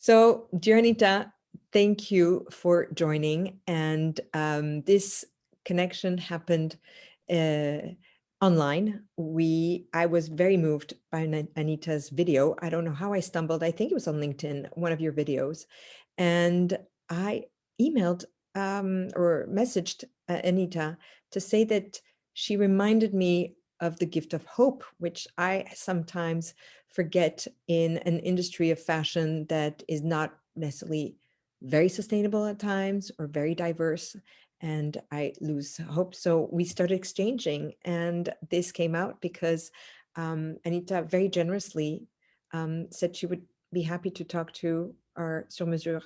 So, dear Anita, thank you for joining. And this connection happened online. I was very moved by Anita's video. I don't know how I stumbled. I think it was on LinkedIn, one of your videos. And I emailed or messaged Anita to say that she reminded me of the gift of hope, which I sometimes forget in an industry of fashion that is not necessarily very sustainable at times or very diverse, and I lose hope. So we started exchanging, and this came out because Anita very generously said she would be happy to talk to our Sur Mesure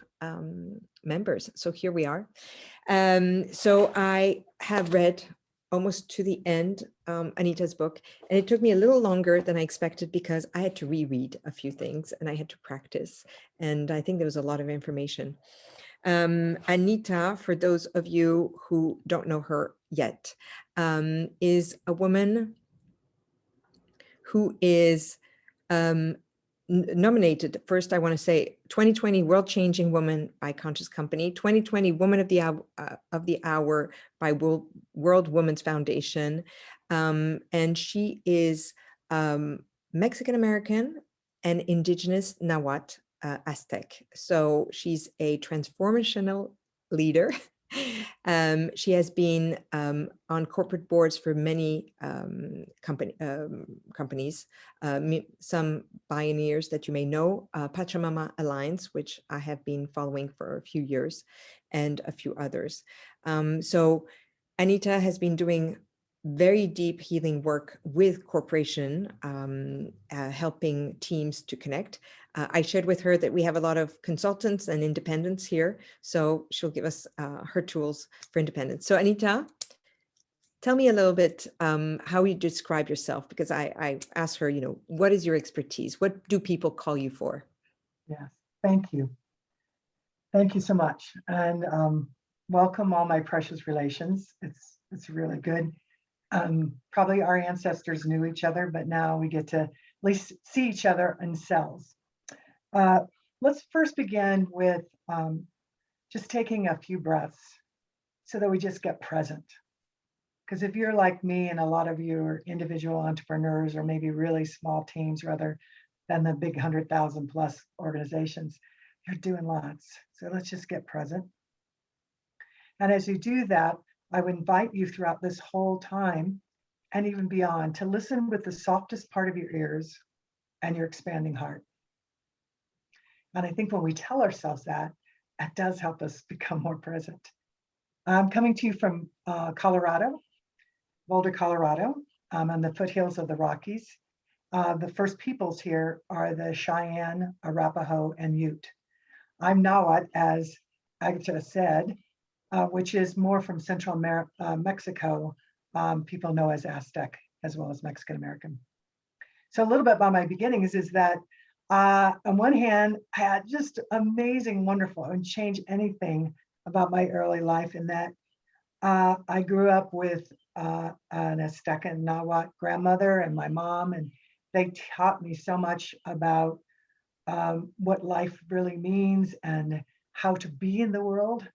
members. So here we are. So I have read almost to the end Anita's book, and it took me a little longer than I expected because I had to reread a few things and I had to practice, and I think there was a lot of information. Anita, for those of you who don't know her yet, is a woman who is nominated, first I want to say 2020 World Changing Woman by Conscious Company, 2020 Woman of the Hour by World Women's Foundation, and she is Mexican American and Indigenous Nahuatl Aztec. So she's a transformational leader. She has been on corporate boards for many companies, some pioneers that you may know, Pachamama Alliance, which I have been following for a few years, and a few others. So Anita has been doing very deep healing work with corporation, helping teams to connect. I shared with her that we have a lot of consultants and independents here, so she'll give us her tools for independence. So Anita, tell me a little bit how you describe yourself, because I asked her, what is your expertise? What do people call you for? Yes, thank you. Thank you so much. And welcome all my precious relations. It's really good. Probably our ancestors knew each other, but now we get to at least see each other in cells. Let's first begin with just taking a few breaths so that we just get present. Because if you're like me and a lot of you are individual entrepreneurs or maybe really small teams rather than the big 100,000 plus organizations, you're doing lots. So let's just get present. And as you do that, I would invite you throughout this whole time and even beyond to listen with the softest part of your ears and your expanding heart. And I think when we tell ourselves that, it does help us become more present. I'm coming to you from Colorado, Boulder, Colorado, on the foothills of the Rockies. The first peoples here are the Cheyenne, Arapaho, and Ute. I'm Nahuatl, as Agatha said, which is more from Central Mexico, people know as Aztec, as well as Mexican American. So a little bit about my beginnings is that on one hand, I had just amazing, wonderful, I wouldn't change anything about my early life in that I grew up with an Aztec and Nahuatl grandmother and my mom, and they taught me so much about what life really means and how to be in the world.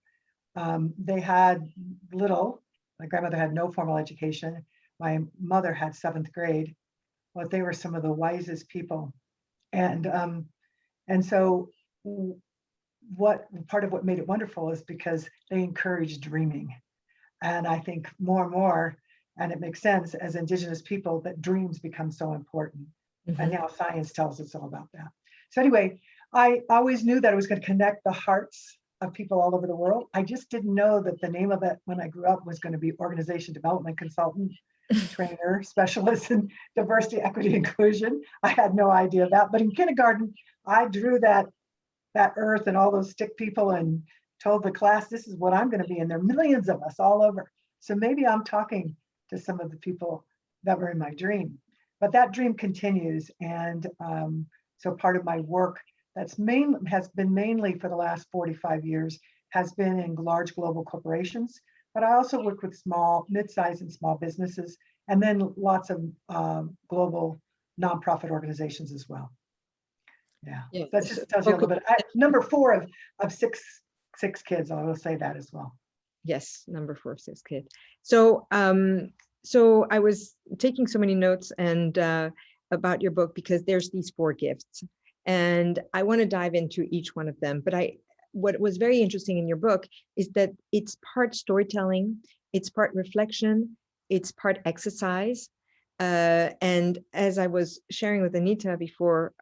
They had little, my grandmother had no formal education. My mother had 7th grade, but they were some of the wisest people. And so part of what made it wonderful is because they encouraged dreaming. And I think more and more, and it makes sense as Indigenous people, that dreams become so important. Mm-hmm. And now science tells us all about that. So anyway, I always knew that I was going to connect the hearts of people all over the world. I just didn't know that the name of it when I grew up was going to be organization development consultant, trainer, specialist in diversity, equity, inclusion. I had no idea that, but in kindergarten, I drew that earth and all those stick people and told the class, this is what I'm going to be. And there are millions of us all over. So maybe I'm talking to some of the people that were in my dream, but that dream continues. And so part of my work has been mainly for the last 45 years, has been in large global corporations, but I also work with small, mid-sized and small businesses, and then lots of global nonprofit organizations as well. Yeah, Yeah. that So just tells you a little focus. bit. Number four of six kids, I will say that as well. Yes, number 4 of 6 kid. So I was taking so many notes and about your book because there's these 4 gifts, and I want to dive into each one of them. But what was very interesting in your book is that it's part storytelling, it's part reflection, it's part exercise. And as I was sharing with Anita before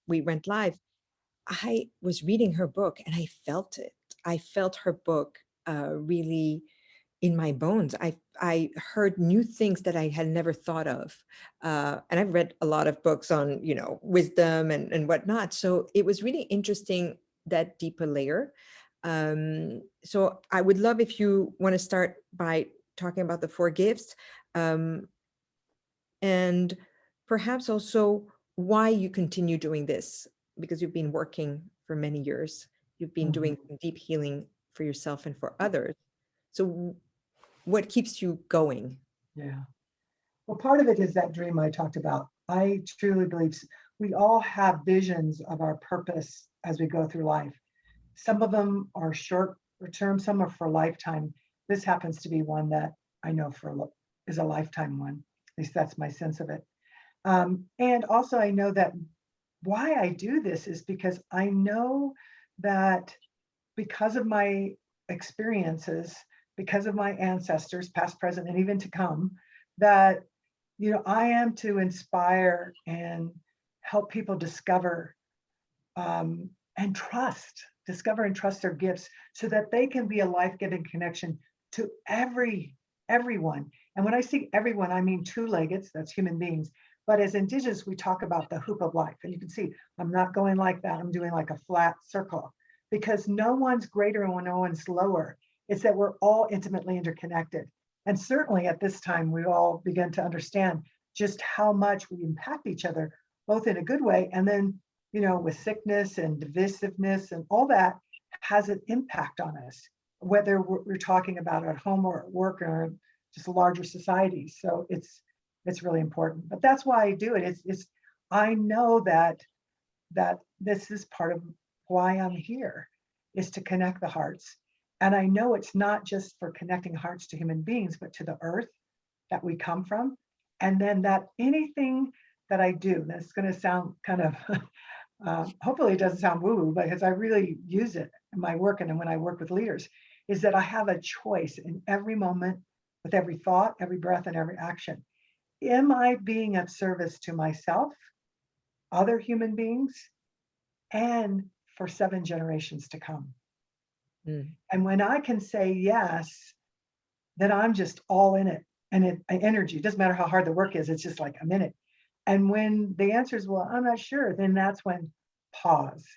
we went live, I was reading her book and I felt it. I felt her book really in my bones. I heard new things that I had never thought of, and I've read a lot of books on wisdom and whatnot. So it was really interesting, that deeper layer. So I would love if you want to start by talking about the 4 gifts, um, and perhaps also why you continue doing this, because you've been working for many years. You've been Mhm. doing deep healing for yourself and for others. So what keeps you going? Yeah. Well, part of it is that dream I talked about. I truly believe we all have visions of our purpose as we go through life. Some of them are short term, some are for a lifetime. This happens to be one that I know is a lifetime one. At least that's my sense of it. And also, I know that why I do this is because I know that because of my experiences, because of my ancestors, past, present, and even to come, that I am to inspire and help people discover and discover and trust their gifts so that they can be a life-giving connection to everyone. And when I say everyone, I mean two-leggeds, that's human beings. But as Indigenous, we talk about the hoop of life. And you can see, I'm not going like that. I'm doing like a flat circle because no one's greater and no one's lower. It's that we're all intimately interconnected. And certainly at this time, we all begin to understand just how much we impact each other, both in a good way and then with sickness and divisiveness and all that has an impact on us, whether we're talking about at home or at work or just larger societies. So it's really important. But that's why I do it. It's I know that this is part of why I'm here, is to connect the hearts. And I know it's not just for connecting hearts to human beings, but to the earth that we come from. And then that anything that I do, that's going to sound kind of hopefully it doesn't sound woo-woo, because I really use it in my work and when I work with leaders, is that I have a choice in every moment, with every thought, every breath, and every action. Am I being of service to myself, other human beings, and for 7 generations to come? Mm. And when I can say yes, then I'm just all in it. And energy, it doesn't matter how hard the work is, it's just like I'm in it. And when the answer is, well, I'm not sure, then that's when pause.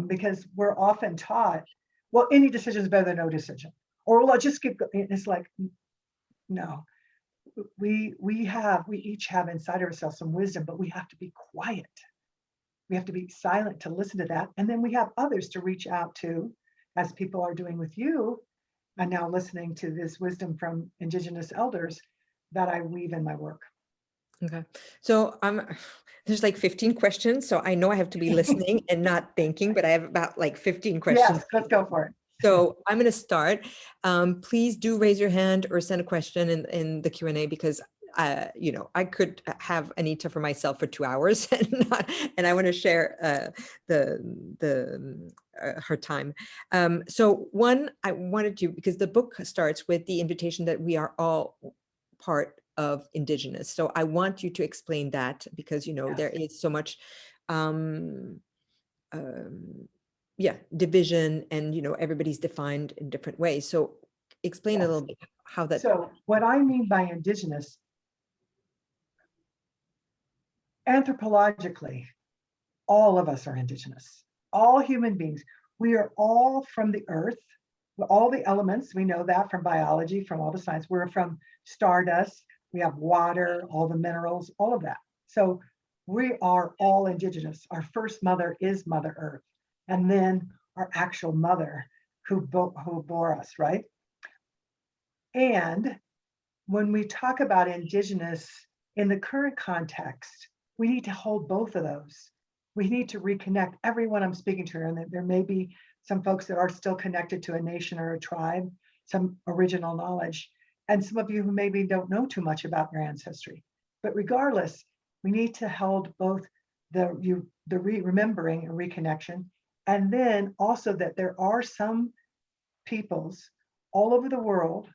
Because we're often taught, well, any decision is better than no decision. Or, well, I'll just keep going. It's like, no, we each have inside ourselves some wisdom, but we have to be quiet. We have to be silent to listen to that. And then we have others to reach out to, as people are doing with you, and now listening to this wisdom from Indigenous elders that I weave in my work. Okay. So there's like 15 questions. So I know I have to be listening and not thinking, but I have about like 15 questions. Yes, let's go for it. So I'm going to start. Please do raise your hand or send a question in the Q&A, because I could have Anita for myself for 2 hours and I want to share her time. So one, I wanted to, because the book starts with the invitation that we are all part of Indigenous. So I want you to explain that, because Yes. there is so much um, um, division, and everybody's defined in different ways. So explain a Yes. little bit how that. So what I mean by Indigenous, anthropologically, all of us are Indigenous. All human beings. We are all from the earth. All the elements, we know that from biology, from all the science. We're from stardust. We have water, all the minerals, all of that. So we are all Indigenous. Our first mother is Mother Earth, and then our actual mother who bore us, right? And when we talk about Indigenous in the current context, we need to hold both of those. we need to reconnect. Everyone I'm speaking to, and there may be some folks that are still connected to a nation or a tribe, some original knowledge, and some of you who maybe don't know too much about your ancestry. But regardless, we need to hold both the remembering and reconnection, and then also that there are some peoples all over the world,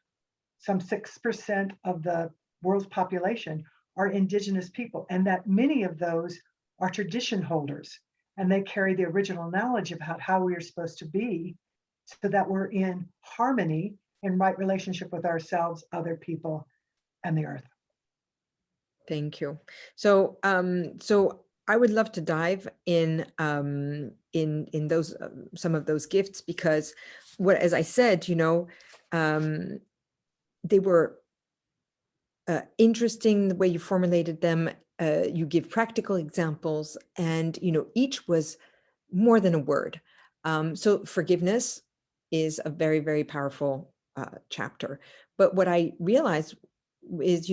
some 6% of the world's population are indigenous people, and that many of those are tradition holders, and they carry the original knowledge about how we are supposed to be so that we're in harmony and right relationship with ourselves, other people, and the earth. Thank you. So, so I would love to dive in those some of those gifts, because as I said, they were interesting the way you formulated them. You give practical examples, and each was more than a word. So forgiveness is a very, very powerful chapter. But what I realized is,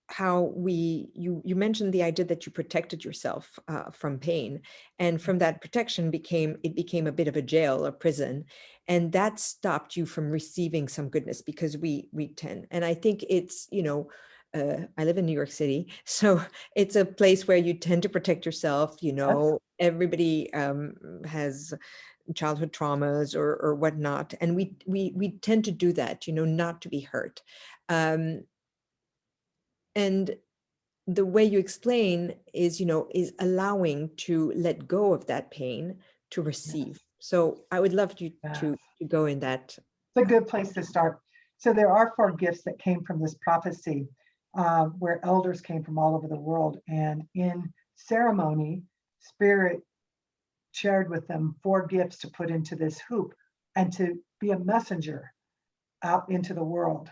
how you mentioned the idea that you protected yourself from pain, and from that protection became a bit of a jail, a prison, and that stopped you from receiving some goodness, because we tend, and I think it's, I live in New York City, so it's a place where you tend to protect yourself. Yes. Everybody has childhood traumas or whatnot, and we tend to do that, not to be hurt. And the way you explain is, is allowing to let go of that pain to receive. Yes. So I would love you Yes. to go in that. It's a good place to start. So there are 4 gifts that came from this prophecy, where elders came from all over the world. And in ceremony, Spirit shared with them 4 gifts to put into this hoop and to be a messenger out into the world,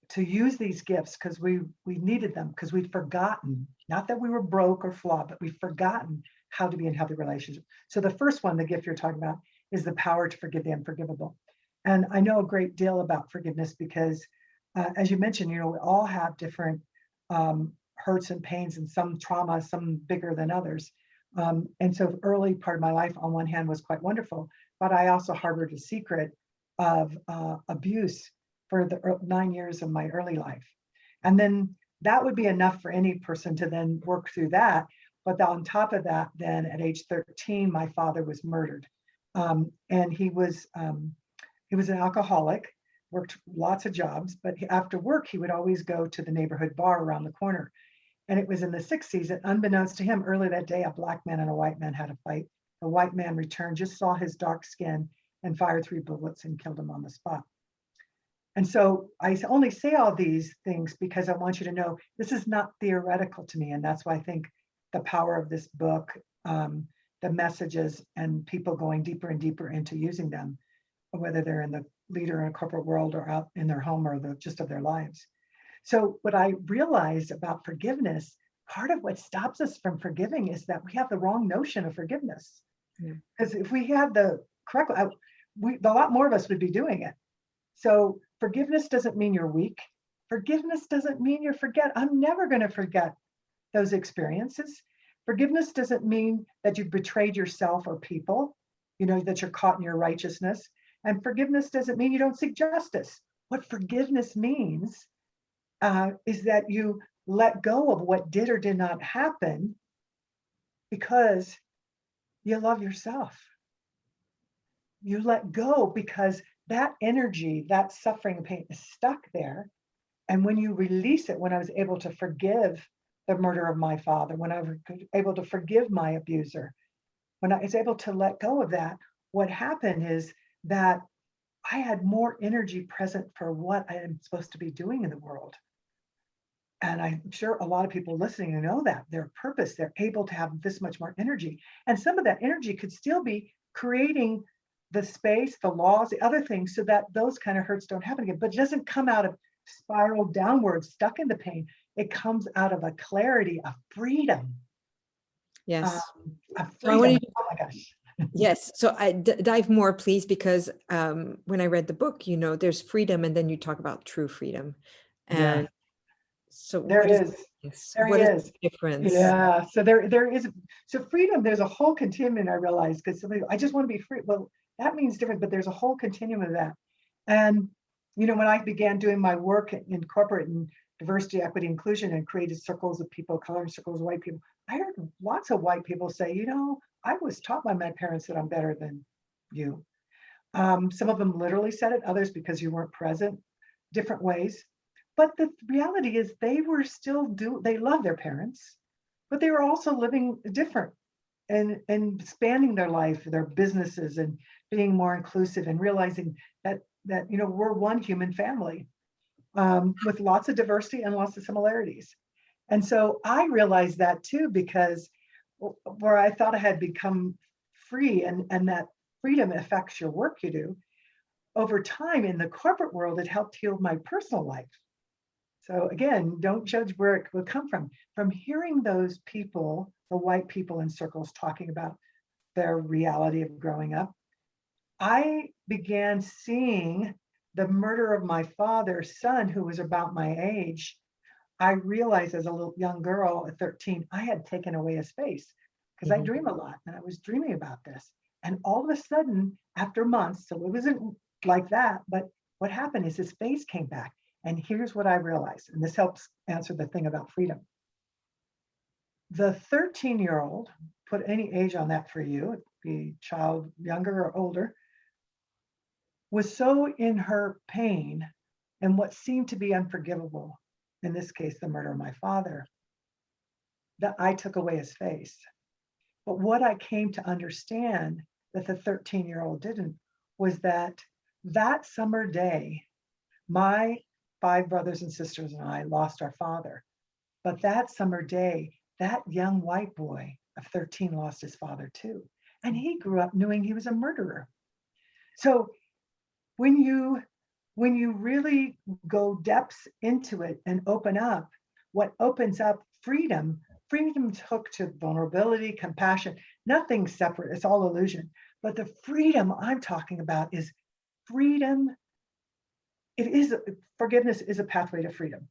to use these gifts because we needed them, because we'd forgotten, not that we were broke or flawed, but we've forgotten how to be in healthy relationships. So the first one, the gift you're talking about, is the power to forgive the unforgivable. And I know a great deal about forgiveness because, as you mentioned, we all have different hurts and pains, and some trauma, some bigger than others. And so early part of my life, on one hand, was quite wonderful, but I also harbored a secret of abuse for the 9 years of my early life. And then that would be enough for any person to then work through that. But on top of that, then at age 13, my father was murdered. And he was an alcoholic, worked lots of jobs, but after work, he would always go to the neighborhood bar around the corner. And it was in the 60s, and unbeknownst to him, early that day, a black man and a white man had a fight. The white man returned, just saw his dark skin, and fired 3 bullets and killed him on the spot. And so I only say all these things because I want you to know this is not theoretical to me. And that's why I think the power of this book, the messages, and people going deeper and deeper into using them, whether they're in the leader in a corporate world or out in their home or just of their lives. So what I realized about forgiveness, part of what stops us from forgiving is that we have the wrong notion of forgiveness. Because if we had the correct, a lot more of us would be doing it. So forgiveness doesn't mean you're weak. Forgiveness doesn't mean you forget. I'm never going to forget those experiences. Forgiveness doesn't mean that you've betrayed yourself or people, that you're caught in your righteousness. And forgiveness doesn't mean you don't seek justice. What forgiveness means is that you let go of what did or did not happen because you love yourself. You let go because that energy, that suffering and pain is stuck there. And when you release it, when I was able to forgive the murder of my father, when I was able to forgive my abuser, when I was able to let go of that, what happened is that I had more energy present for what I am supposed to be doing in the world. And I'm sure a lot of people listening know that their purpose, they're able to have this much more energy. And some of that energy could still be creating the space, the laws, the other things, so that those kind of hurts don't happen again. But it doesn't come out of spiral downwards, stuck in the pain. It comes out of a clarity, of freedom. Yes. Of So I want freedom. you Oh my gosh. Yes. So dive more, please, because when I read the book, there's freedom, and then you talk about true freedom. Yeah. And So There what is is. this? There What is is. the difference? Yeah. So there is. So freedom, there's a whole continuum, I realize, because somebody, I just want to be free. Well, that means different, but there's a whole continuum of that. And, when I began doing my work in corporate and diversity, equity, inclusion, and created circles of people, color circles of white people, I heard lots of white people say, I was taught by my parents that I'm better than you. Some of them literally said it, others because you weren't present, different ways. But the reality is they were they love their parents, but they were also living different and expanding their life, their businesses, and being more inclusive and realizing that we're one human family with lots of diversity and lots of similarities. And so I realized that too, because where I thought I had become free and that freedom affects your work you do, over time in the corporate world, it helped heal my personal life. So again, don't judge where it will come from. From hearing those people, the white people in circles talking about their reality of growing up, I began seeing the murder of my father's son, who was about my age. I realized as a little young girl at 13, I had taken away his face because I Mhm. dream a lot and I was dreaming about this. And all of a sudden, after months, so it wasn't like that, but what happened is his face came back. And here's what I realized, and this helps answer the thing about freedom. The 13-year-old, put any age on that for you, be child younger or older, was so in her pain and what seemed to be unforgivable, in this case, the murder of my father, that I took away his face. But what I came to understand that the 13-year-old didn't was that summer day, my 5 brothers and sisters and I lost our father. But that summer day, that young white boy of 13 lost his father too. And he grew up knowing he was a murderer. So when you really go depths into it and open up, what opens up freedom's hooked to vulnerability, compassion, nothing separate, it's all illusion. But the freedom I'm talking about is freedom. Forgiveness is a pathway to freedom.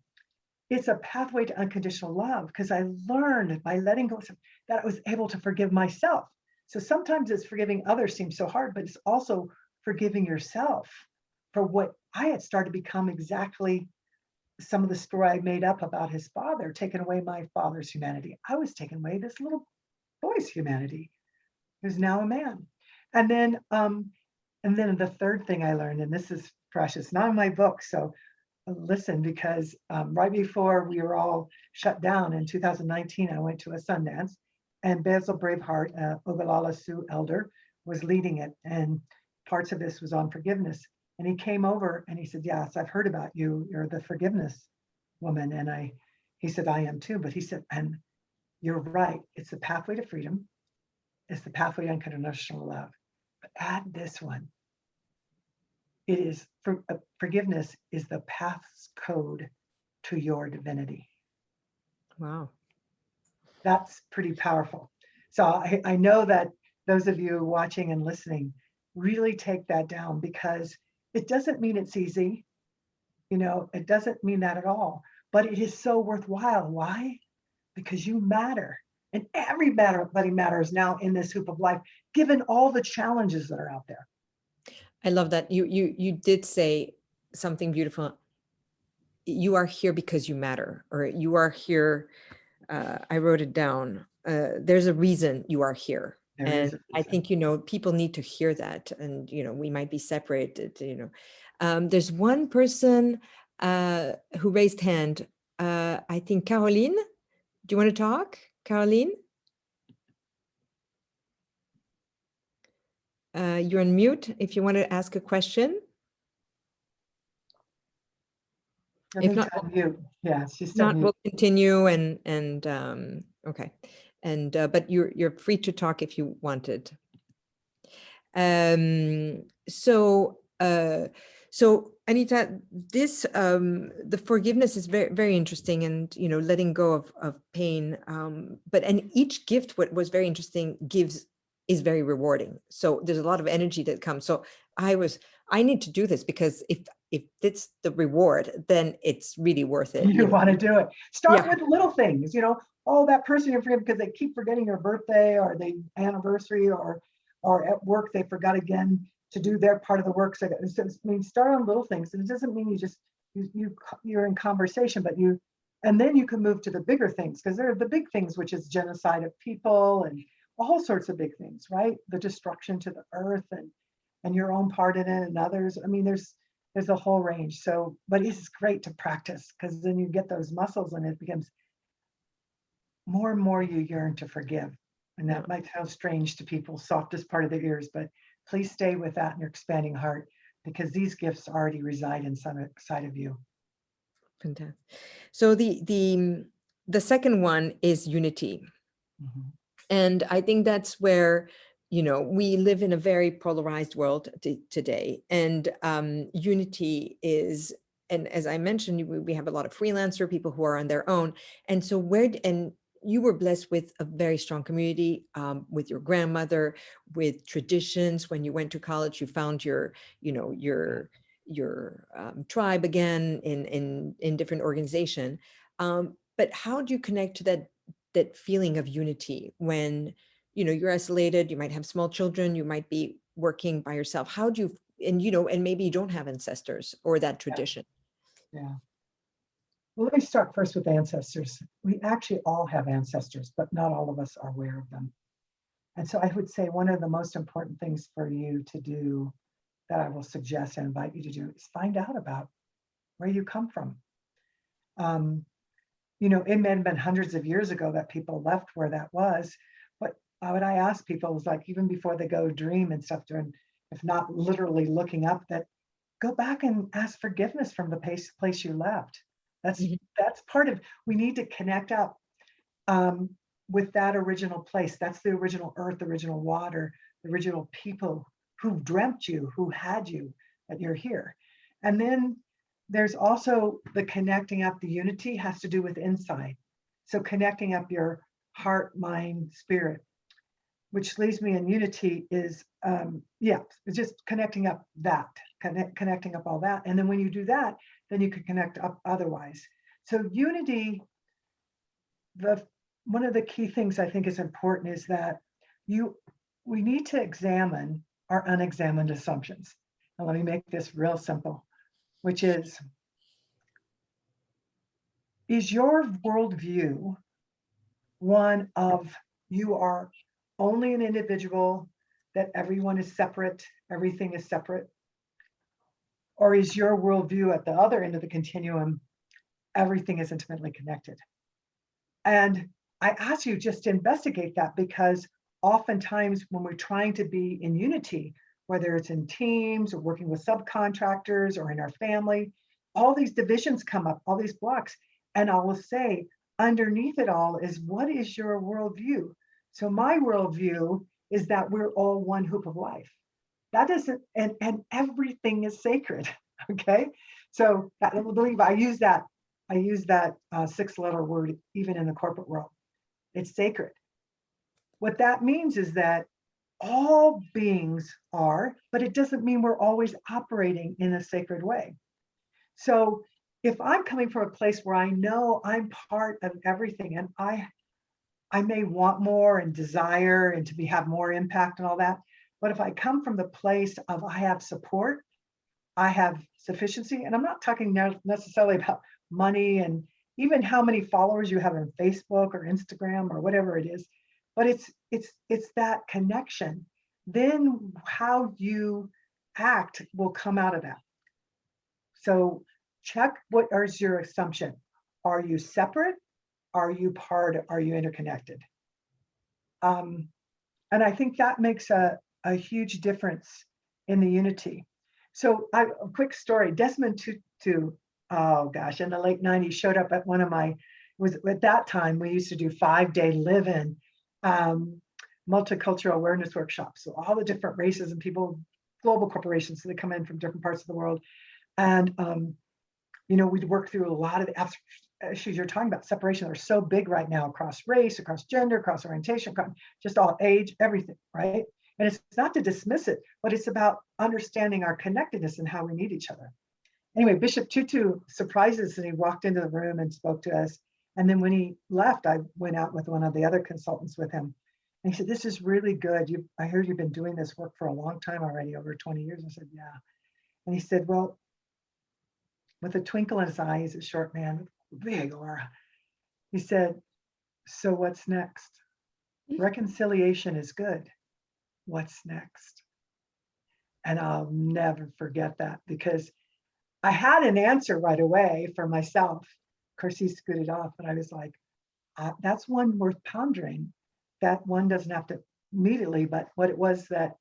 It's a pathway to unconditional love, because I learned by letting go that I was able to forgive myself. So sometimes it's forgiving others seems so hard, but it's also forgiving yourself for what I had started to become exactly some of the story I made up about his father, taking away my father's humanity. I was taking away this little boy's humanity, who's now a man. And then the third thing I learned, and this is precious, not in my book, so listen, because right before we were all shut down in 2019, I went to a Sundance, and Basil Braveheart, Ogallala Sioux elder, was leading it, and parts of this was on forgiveness. And he came over and he said, "Yes, I've heard about you. You're the forgiveness woman." And he said, "I am too." But he said, "And you're right. It's the pathway to freedom. It's the pathway to unconditional love. But add this one. It is forgiveness is the path's code to your divinity." Wow. That's pretty powerful. So I know that those of you watching and listening really take that down, because it doesn't mean it's easy. It doesn't mean that at all, but it is so worthwhile. Why? Because you matter. And everybody matters now in this hoop of life, given all the challenges that are out there. I love that you did say something beautiful. You are here because you matter, or you are here. I wrote it down. There's a reason you are here. There is And a I reason. think, people need to hear that. And, we might be separated, There's one person who raised hand. I think Caroline, do you want to talk? Caroline? You're on mute if you want to ask a question. If not, Unmute. Yeah, she's still mute. we'll continue okay. But you're free to talk if you wanted. So Anita, this the forgiveness is very, very interesting, and letting go of pain. And each gift, what was very interesting, gives is very rewarding. So there's a lot of energy that comes. So I need to do this, because if it's the reward, then it's really worth it. You want to do it. Start Yeah. with little things, oh, that person you forget because they keep forgetting their birthday or the anniversary, or at work they forgot again to do their part of the work. So start on little things. And it doesn't mean you're in conversation, but and then you can move to the bigger things, because there are the big things, which is genocide of people and all sorts of big things, right? The destruction to the earth and your own part in it and others. I mean, there's a whole range. So, but it's great to practice, because then you get those muscles and it becomes more and more you yearn to forgive. And that might sound strange to people, softest part of their ears, but please stay with that in your expanding heart, because these gifts already reside inside of you. Fantastic. So the second one is unity. Mm-hmm. And I think that's where, we live in a very polarized world today. And unity is, and as I mentioned, we have a lot of freelancer people who are on their own. And so and you were blessed with a very strong community, with your grandmother, with traditions. When you went to college, you found your tribe again in different organization. But how do you connect to that feeling of unity when you're isolated? You might have small children, you might be working by yourself. How do you, and maybe you don't have ancestors or that tradition? Yeah. Well, let me start first with ancestors. We actually all have ancestors, but not all of us are aware of them. And so I would say one of the most important things for you to do, that I will suggest and invite you to do, is find out about where you come from. It may have been hundreds of years ago that people left where that was, but what I ask people is, like, even before they go dream and stuff, if not literally looking up, that go back and ask forgiveness from the place you left. That's part of, we need to connect up with that original place. That's the original earth, the original water, the original people who dreamt you, who had you, that you're here. And then there's also the connecting up. The unity has to do with inside. So connecting up your heart, mind, spirit, which leaves me in unity is, it's just connecting up that, connecting up all that. And then when you do that, then you can connect up otherwise. So unity, one of the key things I think is important is that we need to examine our unexamined assumptions. And let me make this real simple, which is your worldview one of you are only an individual, that everyone is separate, everything is separate? Or is your worldview at the other end of the continuum, everything is intimately connected? And I ask you just to investigate that, because oftentimes when we're trying to be in unity, whether it's in teams or working with subcontractors or in our family, all these divisions come up, all these blocks. And I will say, underneath it all is, what is your worldview? So my worldview is that we're all one hoop of life. That isn't, and everything is sacred. Okay. So I believe I use that 6-letter word even in the corporate world. It's sacred. What that means is that all beings are, but it doesn't mean we're always operating in a sacred way. So if I'm coming from a place where I know I'm part of everything, and I may want more and desire and to have more impact and all that, but if I come from the place of I have support, I have sufficiency, and I'm not talking necessarily about money and even how many followers you have on Facebook or Instagram or whatever it is, but it's that connection. Then how you act will come out of that. So check, what is your assumption? Are you separate? Are you part? Are you interconnected? And I think that makes a huge difference in the unity. So a quick story, Desmond Tutu, oh gosh, in the late 90s showed up at one of my, at that time, we used to do 5-day live-in multicultural awareness workshops. So all the different races and people, global corporations, so they come in from different parts of the world. And we'd work through a lot of the issues you're talking about. Separation are so big right now across race, across gender, across orientation, just all age, everything, right? And it's not to dismiss it, but it's about understanding our connectedness and how we need each other. Anyway, Bishop Tutu surprised us and he walked into the room and spoke to us. And then when he left, I went out with one of the other consultants with him. And he said, "This is really good. I heard you've been doing this work for a long time already, over 20 years. I said, "Yeah." And he said, well, with a twinkle in his eye, he's a short man with a big aura. He said, "So what's next? Reconciliation is good. What's next?" And I'll never forget that, because I had an answer right away for myself. Of course, he scooted off, but I was like, that's one worth pondering. That one doesn't have to immediately, but what it was, that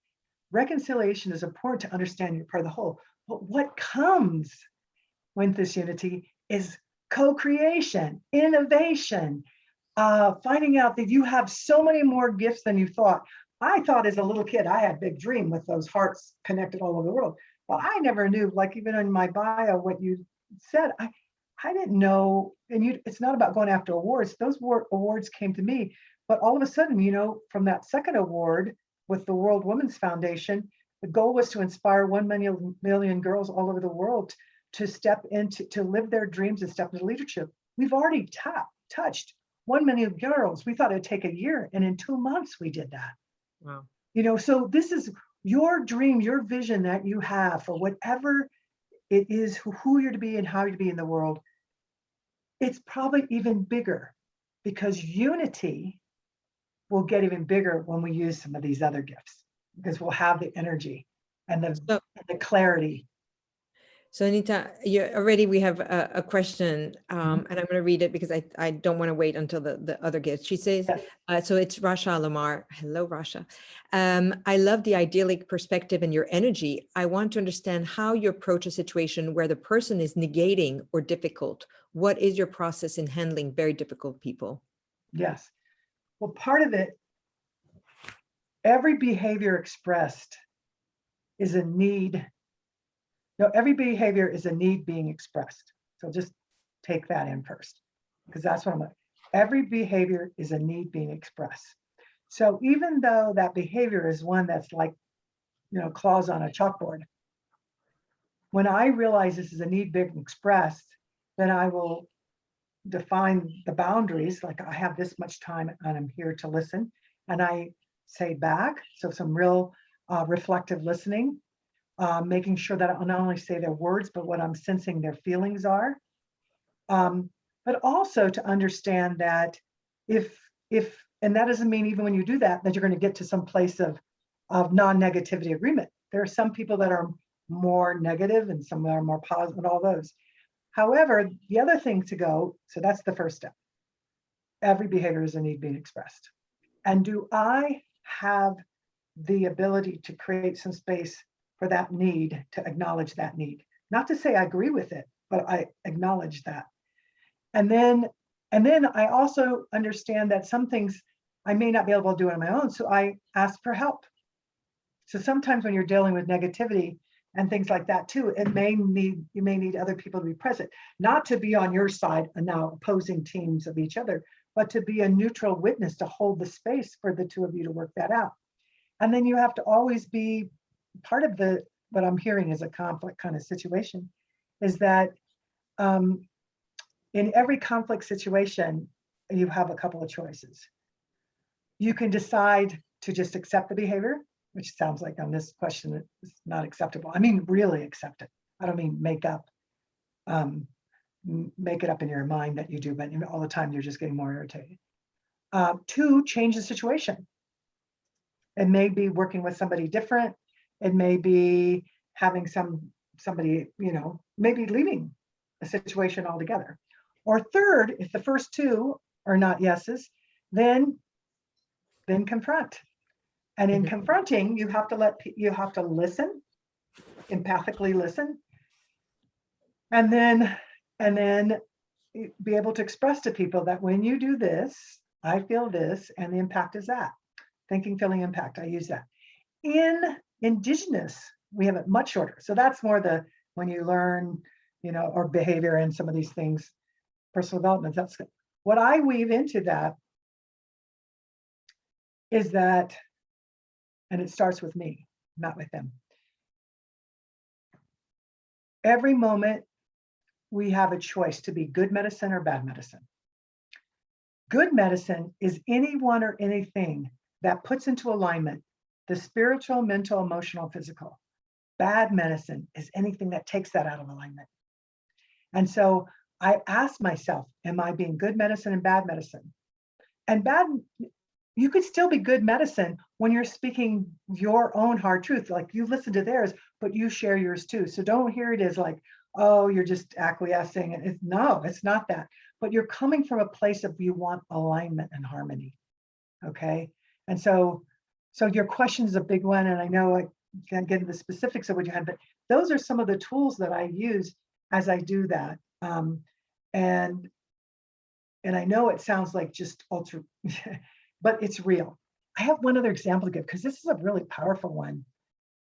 reconciliation is important to understand you're part of the whole. But what comes with this unity is co-creation, innovation, finding out that you have so many more gifts than you thought. I thought as a little kid, I had a big dream with those hearts connected all over the world. Well, I never knew, like even in my bio, what you said, I didn't know, and it's not about going after awards. Those awards came to me, but all of a sudden, from that second award with the World Women's Foundation, the goal was to inspire 1 million girls all over the world to step into, to live their dreams and step into leadership. We've already touched 1 million girls. We thought it'd take a year, and in 2 months we did that. Wow. So this is your dream, your vision that you have for whatever it is, who you're to be and how you're to be in the world. It's probably even bigger, because unity will get even bigger when we use some of these other gifts, because we'll have the energy and the clarity. So Anita, we have a question, and I'm going to read it because I don't want to wait until the other gets. She says, yes. So it's Rasha Lamar. Hello, Rasha. I love the idyllic perspective and your energy. I want to understand how you approach a situation where the person is negating or difficult. What is your process in handling very difficult people? Yes. Well, part of it, every behavior expressed is a need. No, every behavior is a need being expressed. So just take that in first, because that's what I'm like. Every behavior is a need being expressed. So even though that behavior is one that's like, claws on a chalkboard, when I realize this is a need being expressed, then I will define the boundaries. Like, I have this much time and I'm here to listen. And I say back. So some real reflective listening. Making sure that I not only say their words, but what I'm sensing their feelings are. But also to understand that and that doesn't mean even when you do that you're going to get to some place of non-negativity agreement. There are some people that are more negative and some that are more positive, and all those. However, the other thing to go, so that's the first step. Every behavior is a need being expressed. And do I have the ability to create some space for that need, to acknowledge that need? Not to say I agree with it, but I acknowledge that. And then I also understand that some things I may not be able to do on my own, so I ask for help. So sometimes when you're dealing with negativity and things like that too, you may need other people to be present, not to be on your side and now opposing teams of each other, but to be a neutral witness, to hold the space for the two of you to work that out. And then you have to always be part of what I'm hearing is a conflict kind of situation, is that in every conflict situation, you have a couple of choices. You can decide to just accept the behavior, which sounds like on this question is not acceptable. I mean, really accept it. I don't mean make it up in your mind that you do, but all the time you're just getting more irritated. 2, change the situation. It may be working with somebody different. It may be having somebody, maybe leaving a situation altogether. Or 3rd, if the first 2 are not yeses, then confront. And in confronting, you have to listen, empathically listen, and then be able to express to people that when you do this, I feel this, and the impact is that. Thinking, feeling, impact. I use that. In Indigenous, we have it much shorter. So that's more when you learn or behavior and some of these things, personal development. That's what I weave into that is that, and it starts with me, not with them. Every moment we have a choice to be good medicine or bad medicine. Good medicine is anyone or anything that puts into alignment the spiritual, mental, emotional, physical. Bad medicine is anything that takes that out of alignment. And so I ask myself, am I being good medicine and bad medicine? And you could still be good medicine when you're speaking your own hard truth. Like you listen to theirs, but you share yours too. So don't hear it as like, oh, you're just acquiescing. And no, it's not that. But you're coming from a place of you want alignment and harmony. Okay. And so your question is a big one. And I know I can't get into the specifics of what you had, but those are some of the tools that I use as I do that. And I know it sounds like just ultra, but it's real. I have one other example to give because this is a really powerful one.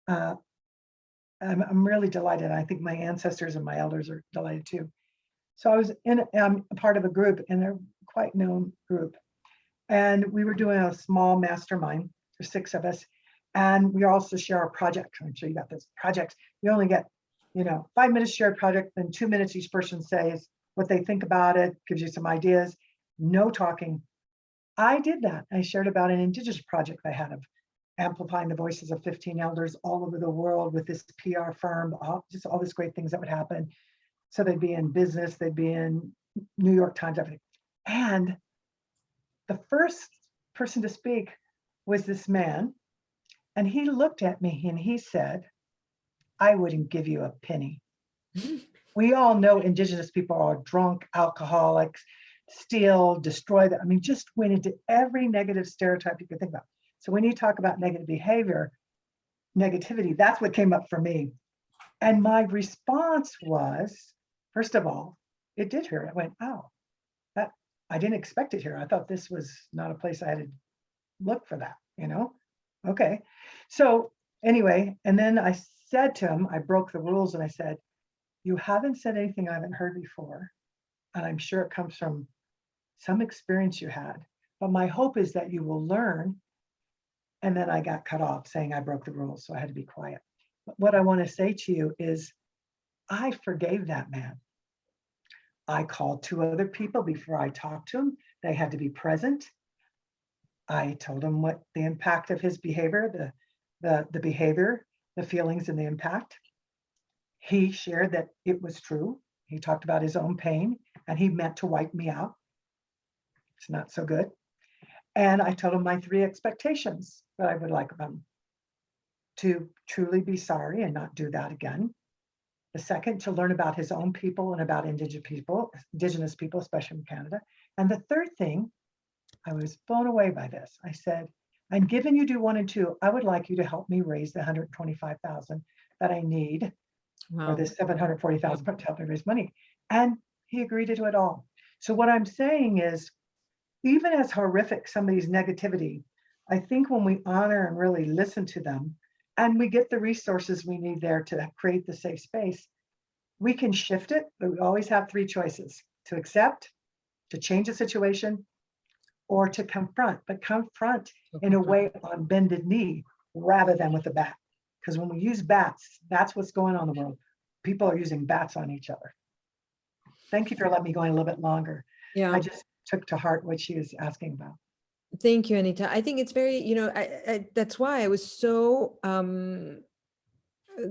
I'm really delighted. I think my ancestors and my elders are delighted too. So I was a part of a group, and they're quite known group. And we were doing a small mastermind for 6 of us. And we also share a project. I'm sure you got this project. You only get, 5 minutes shared project, then 2 minutes each person says what they think about it, gives you some ideas, no talking. I did that. I shared about an Indigenous project I had of amplifying the voices of 15 elders all over the world with this PR firm, just all these great things that would happen. So they'd be in business, they'd be in New York Times, everything. And the first person to speak was this man. And he looked at me and he said, I wouldn't give you a penny. We all know Indigenous people are drunk, alcoholics, steal, destroy that. I mean, just went into every negative stereotype you could think about. So when you talk about negative behavior, negativity, that's what came up for me. And my response was, first of all, it did hurt. I went, oh, that I didn't expect it here. I thought this was not a place I had to look for that, Okay. So anyway, and then I said to him, I broke the rules and I said, you haven't said anything I haven't heard before. And I'm sure it comes from some experience you had. But my hope is that you will learn. And then I got cut off saying I broke the rules. So I had to be quiet. But what I want to say to you is I forgave that man. I called 2 other people before I talked to him. They had to be present. I told him what the impact of his behavior, the behavior, the feelings, and the impact. He shared that it was true. He talked about his own pain, and he meant to wipe me out. It's not so good. And I told him my 3 expectations that I would like of him: to truly be sorry and not do that again. The second, to learn about his own people and about Indigenous people, especially in Canada. And the third thing, I was blown away by this. I said, and given you do 1 and 2, I would like you to help me raise the $125,000 that I need for this $740,000 to help me raise money. And he agreed to do it all. So what I'm saying is, even as horrific some of these negativity, I think when we honor and really listen to them, and we get the resources we need there to create the safe space, we can shift it, but we always have 3 choices: to accept, to change the situation, or to confront, but confront in a way on bended knee rather than with a bat. Because when we use bats, that's what's going on in the world. People are using bats on each other. Thank you for letting me go on a little bit longer. Yeah. I just took to heart what she was asking about. Thank you, Anita. I think it's very, that's why I was so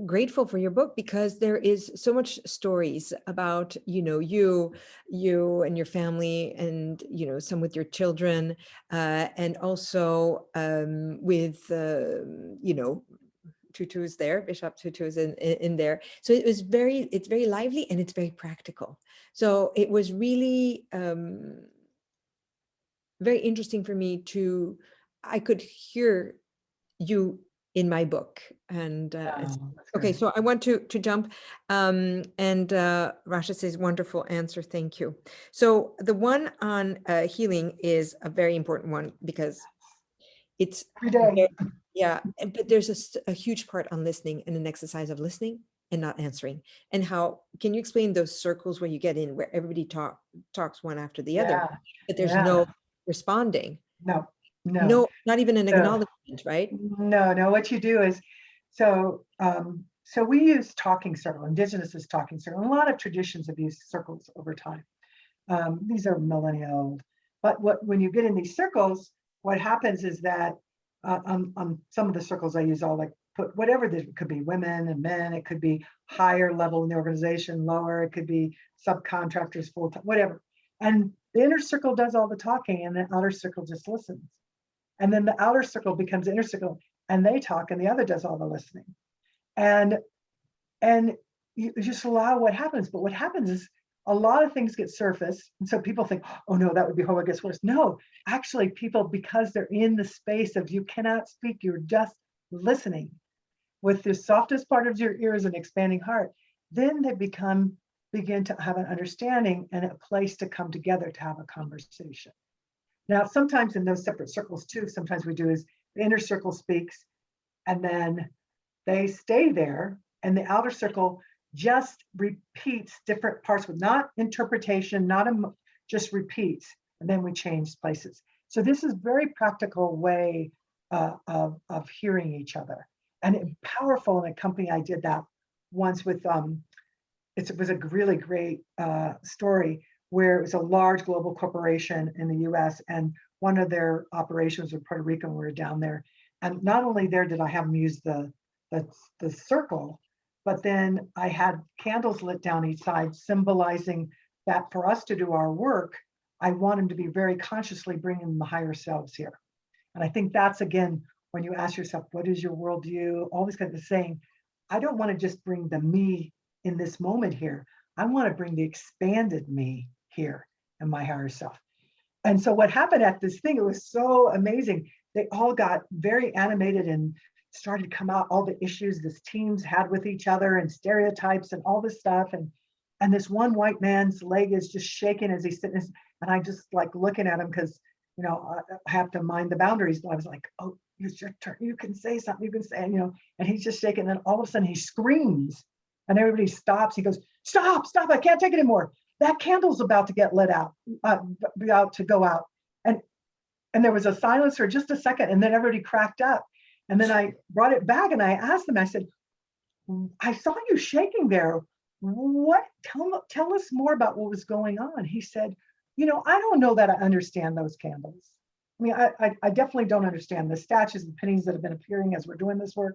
grateful for your book, because there is so much stories about, you and your family, and, some with your children, and also with, Tutu's there, Bishop Tutu's in there. So it's very lively and it's very practical. So it was really very interesting for me I could hear you in my book. And okay, so I want to jump, and Rasha says, wonderful answer, thank you. So the one on healing is a very important one, because it's every day. Yeah, but there's a huge part on listening, and an exercise of listening and not answering. And how, can you explain those circles where you get in, where everybody talks one after the other, Yeah, but there's yeah. no responding? No, no. No, not even an So acknowledgement, right? no, no, what you do is, so we use talking circle, indigenous is talking circle. A lot of traditions have used circles over time. These are millennia old. But when you get in these circles, what happens is that on some of the circles I use, I'll like put whatever this could be, women and men, it could be higher level in the organization, lower, it could be subcontractors, full time, whatever. And the inner circle does all the talking and the outer circle just listens. And then the outer circle becomes the inner circle and they talk and the other does all the listening. And you just allow what happens. But what happens is a lot of things get surfaced. And so people think, oh no, that would be horrible, it gets worse. No, actually people, because they're in the space of you cannot speak, you're just listening with the softest part of your ears and expanding heart, then they begin to have an understanding and a place to come together to have a conversation. Now, sometimes in those separate circles too, sometimes we do is the inner circle speaks and then they stay there and the outer circle just repeats different parts with not interpretation, just repeats, and then we change places. So this is very practical way of hearing each other, and powerful. In a company, I did that once with it was a really great story where it was a large global corporation in the U.S. and one of their operations in Puerto Rico. We were down there, and not only there did I have them use the circle, but then I had candles lit down each side, symbolizing that for us to do our work, I want them to be very consciously bringing the higher selves here. And I think that's, again, when you ask yourself, what is your worldview? All these kinds of saying, I don't want to just bring the me in this moment here. I want to bring the expanded me here and my higher self. And so what happened at this thing, it was so amazing. They all got very animated and started to come out all the issues this teams had with each other and stereotypes and all this stuff. And this one white man's leg is just shaking as he's sitting, and I just like looking at him because, you know, I have to mind the boundaries. But I was like, oh, it's your turn. You can say something, you can say, and, you know, and he's just shaking. And then all of a sudden he screams and everybody stops. He goes, stop, I can't take it anymore. That candle's about to get lit out, about to go out. And there was a silence for just a second, and then everybody cracked up. And then I brought it back and I asked them, I said, I saw you shaking there. Tell us more about what was going on. He said, you know, I don't know that I understand those candles. I mean, I definitely don't understand the statues and pennies that have been appearing as we're doing this work.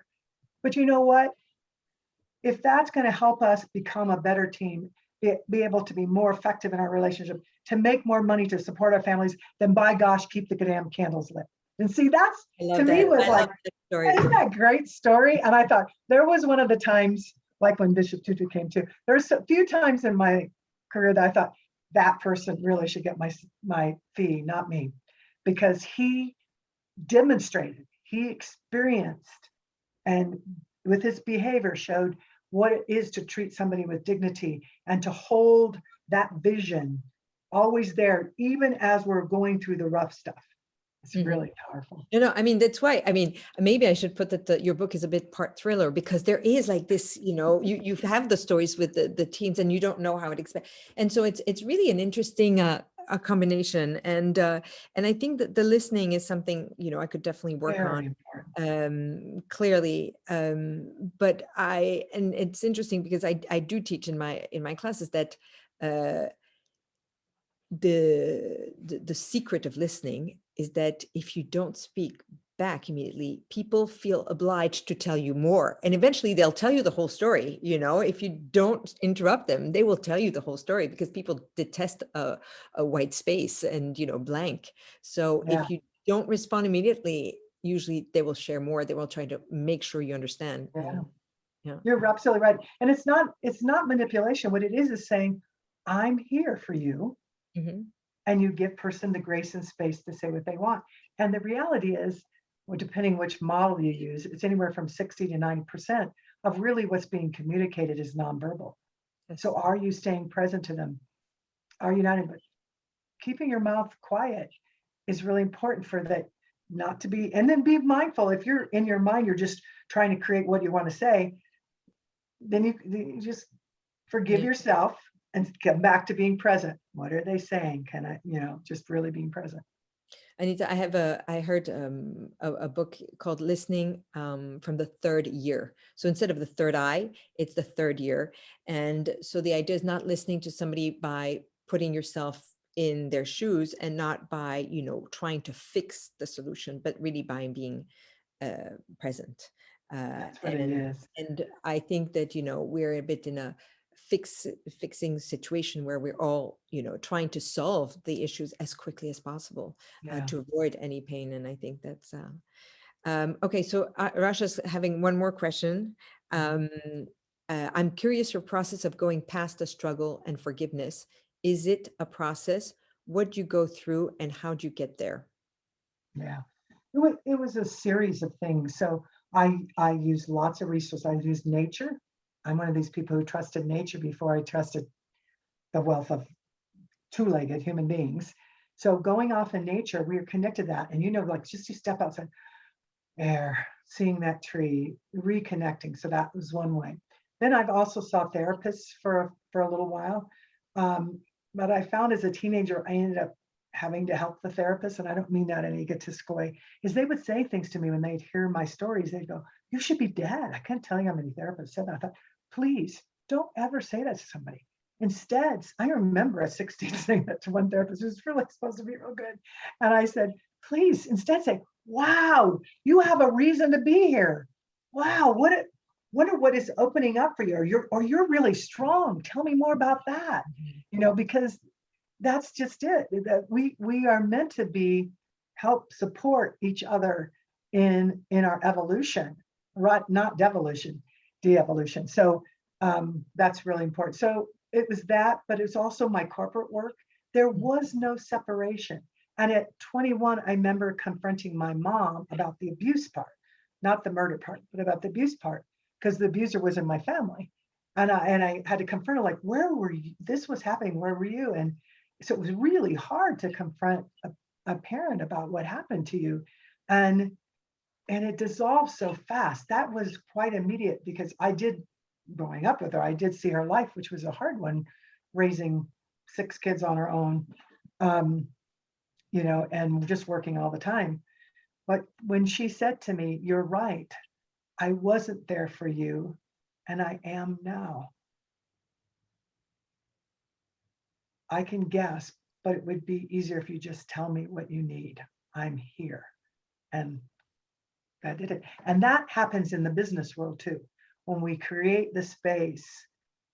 But you know what? If that's going to help us become a better team, be able to be more effective in our relationship, to make more money to support our families, then by gosh, keep the damn candles lit. And see, that's to me was like, isn't that a great story? And I thought there was one of the times, like when Bishop Tutu came to, there's a few times in my career that I thought that person really should get my fee, not me, because he demonstrated, he experienced, and with his behavior showed what it is to treat somebody with dignity and to hold that vision always there, even as we're going through the rough stuff. It's really powerful. You know, I mean, that's why, I mean, maybe I should put that your book is a bit part thriller, because there is like this, you know, you have the stories with the teams and you don't know how it expands. And so it's really an interesting a combination. And I think that the listening is something, you know, I could definitely work on clearly. But and it's interesting because I do teach in my classes that the secret of listening is that if you don't speak back immediately, people feel obliged to tell you more, and eventually they'll tell you the whole story. You know, if you don't interrupt them, they will tell you the whole story, because people detest a white space and, you know, blank. So if you don't respond immediately, usually they will share more. They will try to make sure you understand. Yeah. You're absolutely right. And it's not manipulation. What it is saying, I'm here for you. And you give person the grace and space to say what they want. And the reality is, well, depending which model you use, it's anywhere from 60 to 90% of really what's being communicated is nonverbal. So are you staying present to them? Are you not? Keeping your mouth quiet is really important for that, not to be, and then be mindful. If you're in your mind, you're just trying to create what you want to say. then you just forgive yourself and get back to being present. What are they saying? Can I, just really being present. Anita, I heard a book called Listening from the Third Year. So instead of the third eye, it's the third year. And so the idea is not listening to somebody by putting yourself in their shoes and not by, trying to fix the solution, but really by being present. That's what it is. And I think that, we're a bit in a fixing situation where we're all, trying to solve the issues as quickly as possible Yeah. to avoid any pain. And I think that's okay. So Rasha's having one more question. I'm curious your process of going past the struggle and forgiveness. Is it a process? What do you go through and how do you get there? Yeah. It was a series of things. So I used lots of resources. I used nature. I'm one of these people who trusted nature before I trusted the wealth of two-legged human beings. So going off in nature, we are connected to that. And like just you step outside, air, seeing that tree, reconnecting. So that was one way. Then I've also saw therapists for a little while. But I found as a teenager, I ended up having to help the therapist, and I don't mean that in an egotistical way, is they would say things to me when they'd hear my stories. They'd go, "You should be dead." I can't tell you how many therapists said that. I thought, please don't ever say that to somebody. Instead, I remember at 16 saying that to one therapist who's really supposed to be real good. And I said, please instead say, "Wow, you have a reason to be here. Wow, wonder what is opening up for you, or you're really strong. Tell me more about that." Because that's just it, that we are meant to be help support each other in our evolution, right? Not devolution, de-evolution. So that's really important. So it was that, but it's also my corporate work. There was no separation. And at 21, I remember confronting my mom about the abuse part, not the murder part, but about the abuse part, because the abuser was in my family. And I had to confront her, like, where were you? This was happening. Where were you? And so it was really hard to confront a parent about what happened to you. And it dissolved so fast. That was quite immediate because growing up with her, I did see her life, which was a hard one, raising 6 kids on her own, and just working all the time. But when she said to me, "You're right, I wasn't there for you, and I am now," I can gasp, but it would be easier if you just tell me what you need. I'm here. And that did it. And that happens in the business world too. When we create the space,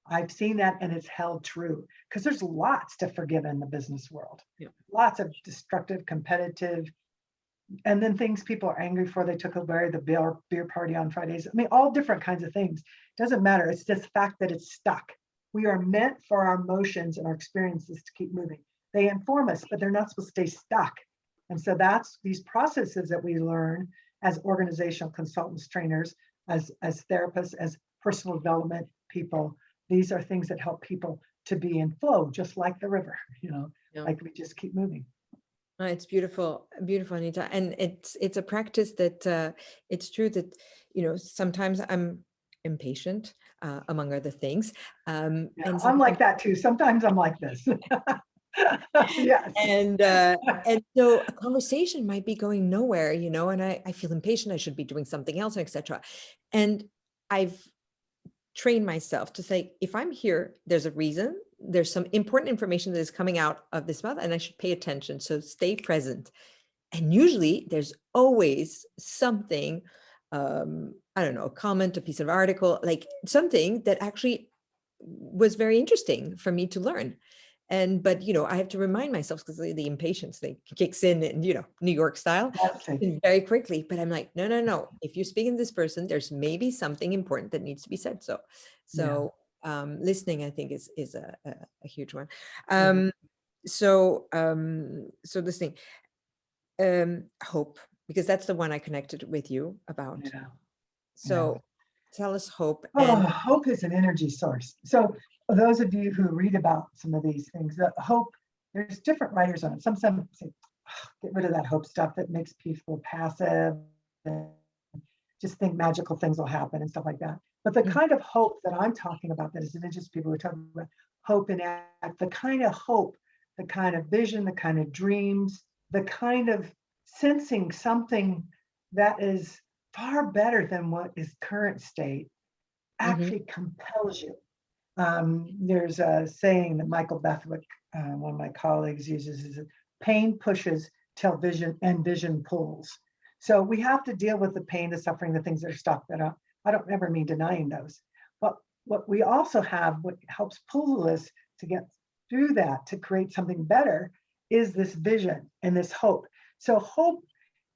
I've seen that, and it's held true because there's lots to forgive in the business world. Yeah. Lots of destructive, competitive, and then things people are angry for. They took away the beer party on Fridays. I mean, all different kinds of things. Doesn't matter. It's just the fact that it's stuck. We are meant for our emotions and our experiences to keep moving. They inform us, but they're not supposed to stay stuck. And so that's these processes that we learn as organizational consultants, trainers, as therapists, as personal development people. These are things that help people to be in flow, just like the river, Yeah. like we just keep moving. It's beautiful, beautiful, Anita. And it's a practice that it's true that, sometimes I'm impatient, among other things. Yeah, I'm like that too. Sometimes I'm like this. Yes. And so a conversation might be going nowhere, and I feel impatient. I should be doing something else, etc. And I've trained myself to say, if I'm here, there's a reason. There's some important information that is coming out of this mouth, and I should pay attention. So stay present. And usually there's always something, I don't know, a comment, a piece of article, like something that actually was very interesting for me to learn. But I have to remind myself, because the impatience thing kicks in, New York style, very quickly. But I'm like, no. If you're speaking to this person, there's maybe something important that needs to be said. So listening, I think, is a huge one. So listening, hope, because that's the one I connected with you about. Yeah. So tell us hope. Hope is an energy source. So for those of you who read about some of these things, the hope, there's different writers on it. Some say, get rid of that hope stuff that makes people passive. just think magical things will happen and stuff like that. But the kind of hope that I'm talking about, that is indigenous people were talking about hope and act, the kind of hope, the kind of vision, the kind of dreams, the kind of sensing something that is far better than what is current state Mhm. actually compels you. There's a saying that Michael Bethwick, one of my colleagues, uses is pain pushes till vision pulls. So we have to deal with the pain, the suffering, the things that are stuck that are, I don't ever mean denying those. But what we also have, what helps pull us to get through that, to create something better, is this vision and this hope. So hope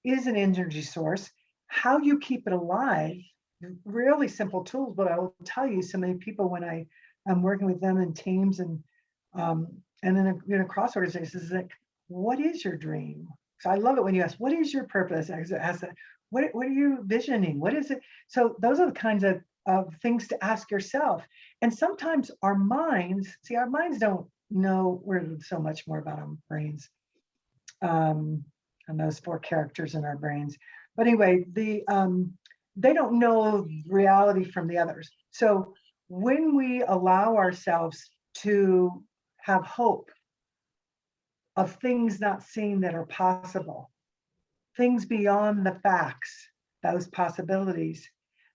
is an energy source. How you keep it alive, really simple tools, but I will tell you, so many people, when I'm working with them in teams and then across organizations, is like, what is your dream? So I love it when you ask, what is your purpose? Ask that, what are you visioning? What is it? So those are the kinds of things to ask yourself. And sometimes our minds don't know, we're so much more about our brains. And those 4 characters in our brains. But anyway, they don't know reality from the others. So when we allow ourselves to have hope of things not seen that are possible, things beyond the facts, those possibilities,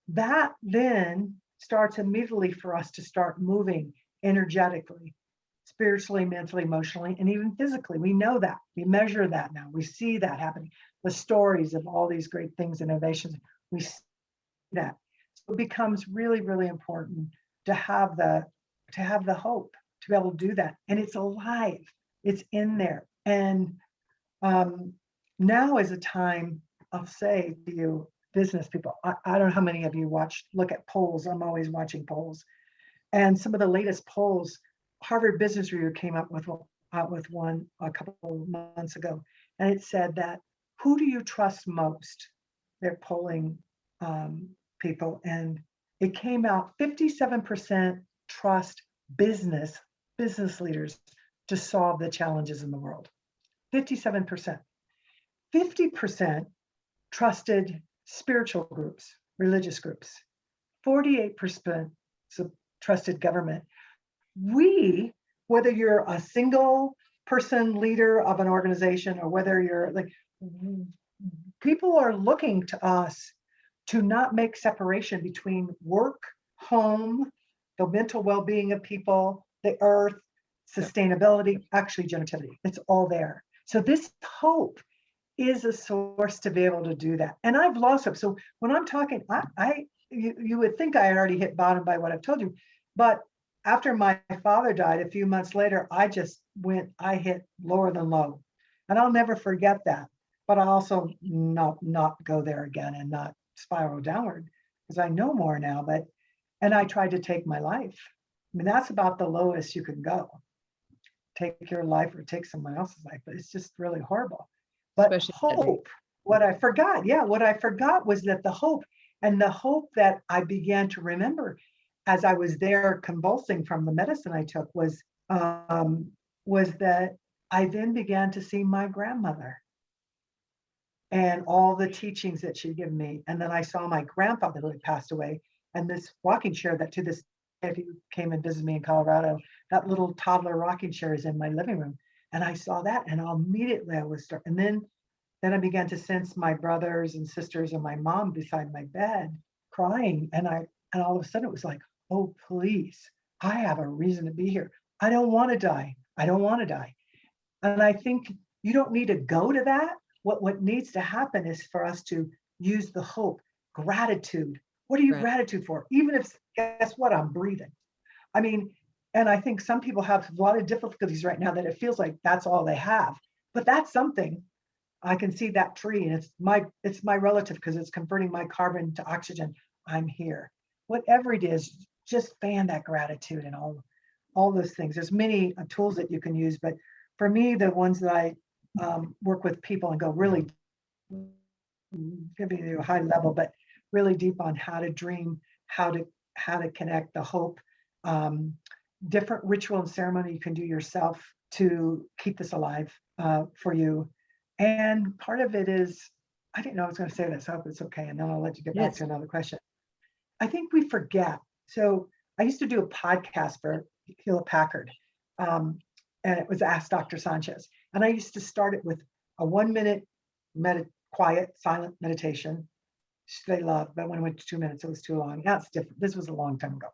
that then starts immediately for us to start moving energetically, spiritually, mentally, emotionally, and even physically. We know that. We measure that now. We see that happening. The stories of all these great things, innovations, we see that. So it becomes really, really important to have the hope to be able to do that. And it's alive. It's in there. And now is a time, I'll say to you, business people, I don't know how many of you look at polls. I'm always watching polls. And some of the latest polls, Harvard Business Review came out with one a couple of months ago, and it said that, who do you trust most? They're polling people, and it came out 57% trust business leaders to solve the challenges in the world. 57%. 50% trusted spiritual groups, religious groups. 48% trusted government. Whether you're a single person leader of an organization, or whether you're like, people are looking to us to not make separation between work, home, the mental well-being of people, the earth, sustainability, actually generativity. It's all there. So this hope is a source to be able to do that. And I've lost hope. So when I'm talking, you would think I already hit bottom by what I've told you, but after my father died a few months later, I hit lower than low. And I'll never forget that. But I'll also not go there again and not spiral downward, because I know more now. And I tried to take my life. I mean, that's about the lowest you can go. Take your life or take someone else's life, but it's just really horrible. But Especially today. hope, what I forgot was that the hope that I began to remember as I was there convulsing from the medicine I took was that I then began to see my grandmother and all the teachings that she'd given me. And then I saw my grandfather who had passed away, and this rocking chair that to this day, if you came and visited me in Colorado, that little toddler rocking chair is in my living room. And I saw that, and immediately I was starting. And then I began to sense my brothers and sisters and my mom beside my bed crying. And all of a sudden it was like, oh, please, I have a reason to be here. I don't want to die. I don't want to die. And I think you don't need to go to that. What needs to happen is for us to use the hope, gratitude. What are you Right. gratitude for? Even if, guess what, I'm breathing. I mean, and I think some people have a lot of difficulties right now that it feels like that's all they have. But that's something. I can see that tree, and it's my relative because it's converting my carbon to oxygen. I'm here. Whatever it is, just fan that gratitude and all those things. There's many tools that you can use, but for me, the ones that I work with people and go really giving you a high level, but really deep on how to dream, how to connect the hope, different ritual and ceremony you can do yourself to keep this alive for you. And part of it is I didn't know I was going to say this. I hope it's okay. And then I'll let you get back Yes. to another question. I think we forget. So I used to do a podcast for Hewlett Packard, um, and it was Ask Dr. Sanchez. And I used to start it with a 1 minute quiet, silent meditation, which they love. But when I went to 2 minutes, it was too long. That's different. This was a long time ago.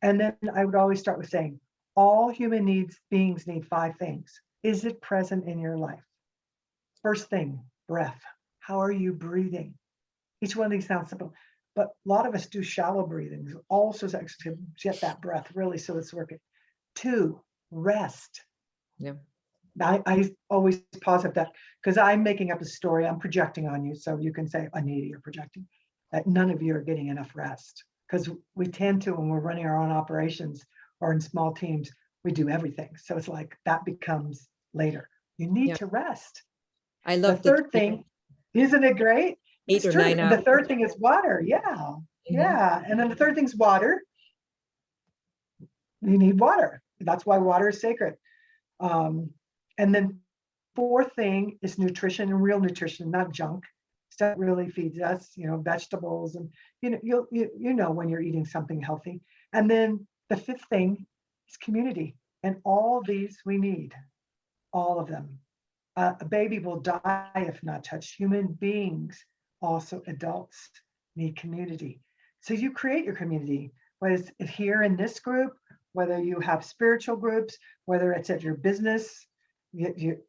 And then I would always start with saying, all human beings need 5 things. Is it present in your life? First thing, breath. How are you breathing? Each one of these sounds simple, but a lot of us do shallow breathing, also to get that breath really so it's working. 2, rest. Yeah. I always pause at that because I'm making up a story. I'm projecting on you. So you can say, Anita, you're projecting that none of you are getting enough rest, because we tend to, when we're running our own operations or in small teams, we do everything. So it's like that becomes later. You need Yeah. to rest. I The love the third thing, isn't it great? eight It's or true. nine And the hours. third thing is water. Yeah. Mhm. Yeah. And then the third thing's water. You need water. That's why water is sacred. Um, and then fourth thing is nutrition, and real nutrition, not junk. Stuff really feeds us, vegetables, and you know when you're eating something healthy. And then the fifth thing is community. And all these we need, all of them. A baby will die if not touched. Human beings, also adults, need community. So you create your community, whether it's here in this group, whether you have spiritual groups, whether it's at your business,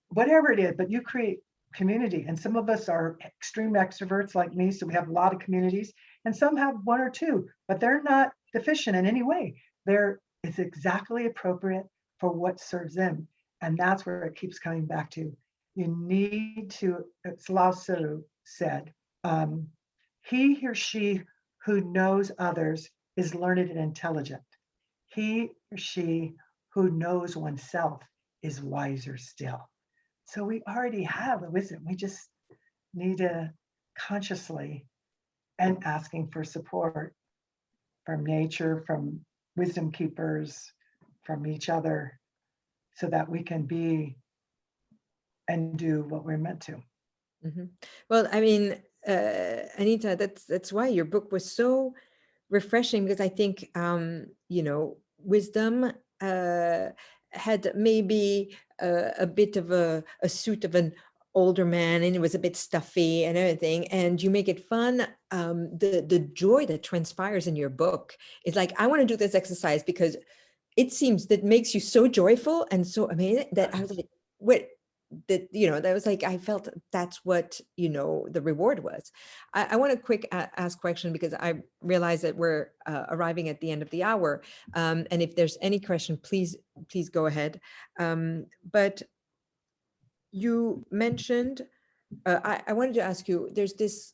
whatever it is, but you create community. And some of us are extreme extroverts like me, so we have a lot of communities, and some have 1 or 2, but they're not deficient in any way. It's exactly appropriate for what serves them. And that's where it keeps coming back to. You need to, it's Lao Tzu said, he or she who knows others is learned and intelligent. He or she who knows oneself is wiser still. So we already have the wisdom. We just need to consciously and asking for support from nature, from wisdom keepers, from each other, so that we can be and do what we're meant to. Mhm. Well, I mean, Anita, that's why your book was so refreshing, because I think wisdom had maybe a bit of a suit of an older man, and it was a bit stuffy and everything, and you make it fun. The joy that transpires in your book is like, I want to do this exercise because it seems that makes you so joyful and so amazing that I was like, wait, that was like, I felt that's what, the reward was. I want to quick ask question, because I realize that we're arriving at the end of the hour. And if there's any question, please go ahead. But you mentioned, I wanted to ask you, there's this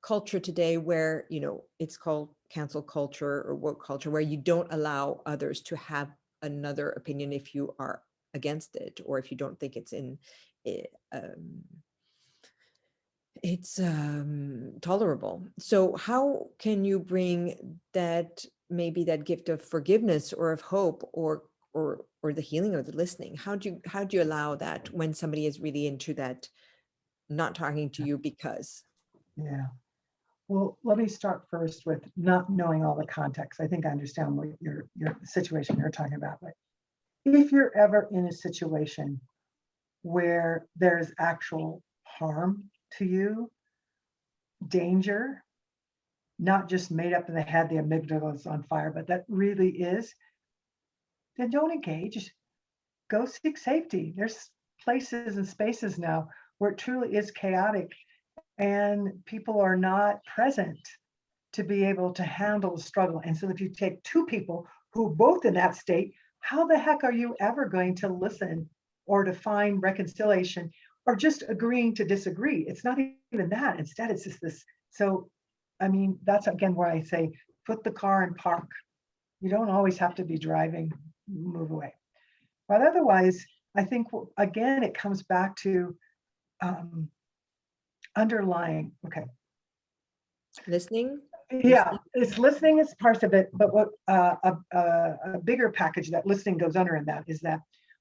culture today where, it's called cancel culture or woke culture, where you don't allow others to have another opinion if you are against it, or if you don't think it's tolerable. So how can you bring that, maybe that gift of forgiveness or of hope, or the healing of the listening? How do you allow that when somebody is really into that, not talking to you because? Yeah. Well, let me start first with not knowing all the context. I think I understand what your situation you're talking about. But if you're ever in a situation where there's actual harm to you, danger, not just made up in the head, the amygdala is on fire, but that really is, then don't engage. Go seek safety. There's places and spaces now where it truly is chaotic and people are not present to be able to handle the struggle. And so if you take 2 people who are both in that state, how the heck are you ever going to listen or to find reconciliation or just agreeing to disagree? It's not even that. Instead, it's just this. So, I mean, that's again where I say, put the car in park. You don't always have to be driving, move away. But otherwise, I think, again, it comes back to underlying, okay. Listening. Yeah, it's listening is part of it, but what a bigger package that listening goes under in that is that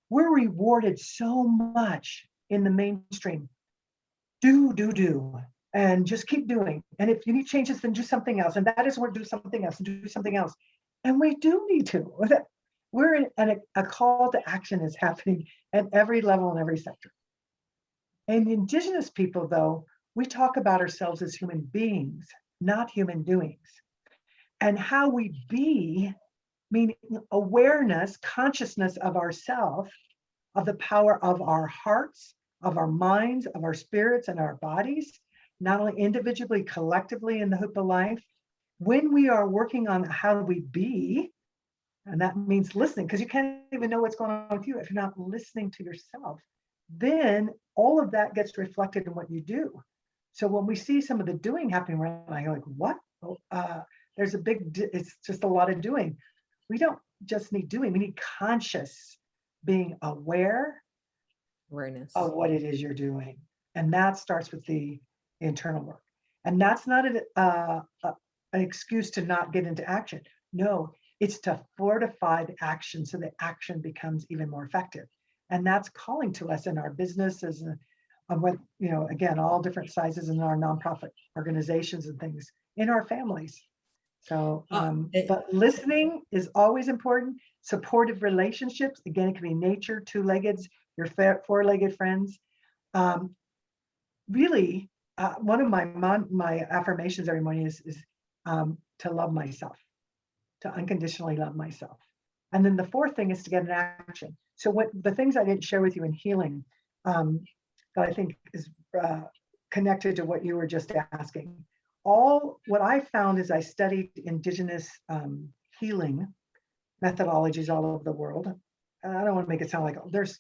we're rewarded so much in the mainstream. Do. and just keep doing. And if you need changes, then do something else. And that is where do something else and do something else. And we do need to. We're in a call to action is happening at every level and every sector. And Indigenous people, though, we talk about ourselves as human beings, not human doings. And how we be, meaning awareness, consciousness of ourself, of the power of our hearts, of our minds, of our spirits, and our bodies, not only individually, collectively in the hoop of life. When we are working on how we be, and that means listening, because you can't even know what's going on with you if you're not listening to yourself, then all of that gets reflected in what you do. So when we see some of the doing happening, we're like, what? There's it's just a lot of doing. We don't just need doing, we need conscious being aware Awareness. of what it is you're doing. And that starts with the internal work. And that's not an excuse to not get into action. No, it's to fortify the action so that action becomes even more effective. And that's calling to us in our businesses and what, again, all different sizes in our nonprofit organizations and things, in our families. So, but listening is always important. Supportive relationships, again, it can be nature, two-legged, your four-legged friends. Really, one of my affirmations every morning is to love myself, to unconditionally love myself. And then the fourth thing is to get an action. So what the things I didn't share with you in healing, that I think is connected to what you were just asking. What I found is I studied Indigenous healing methodologies all over the world. And I don't want to make it sound like there's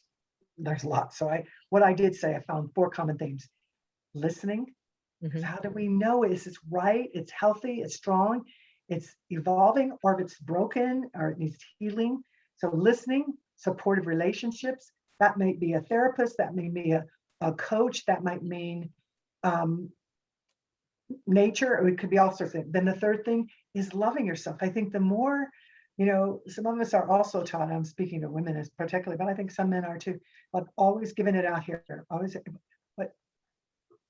lots. So what I did say, I found 4 common themes. Listening. Mm-hmm. How do we know is it's right, it's healthy, it's strong, it's evolving, or if it's broken or it needs healing? So listening, supportive relationships, that might be a therapist, that may be a coach, that might mean nature, or it could be all sorts of things. Then the third thing is loving yourself. I think the more, some of us are also taught, I'm speaking to women as particularly, but I think some men are too, I've always given it out here, always, but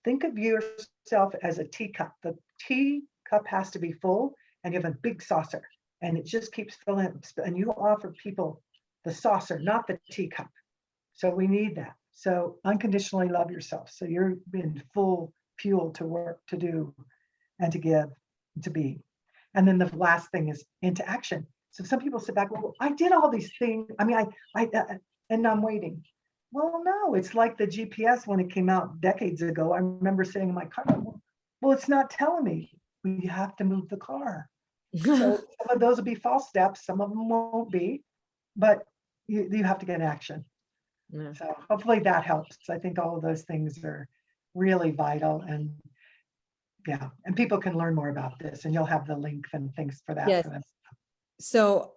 think of yourself as a teacup. The teacup has to be full and you have a big saucer and it just keeps filling up, and you offer people the saucer, not the teacup. So we need that. So unconditionally love yourself. So you're in full fuel to work, to do, and to give, and to be. And then the last thing is into action. So some people sit back, well, I did all these things. I mean, and I'm waiting. Well, no, it's like the GPS when it came out decades ago. I remember saying in my car, well, it's not telling me. We have to move the car. So some of those will be false steps. Some of them won't be, but you have to get action. Yeah. So hopefully that helps. I think all of those things are really vital, and and people can learn more about this, and you'll have the link and things for that. Yes. For them. So,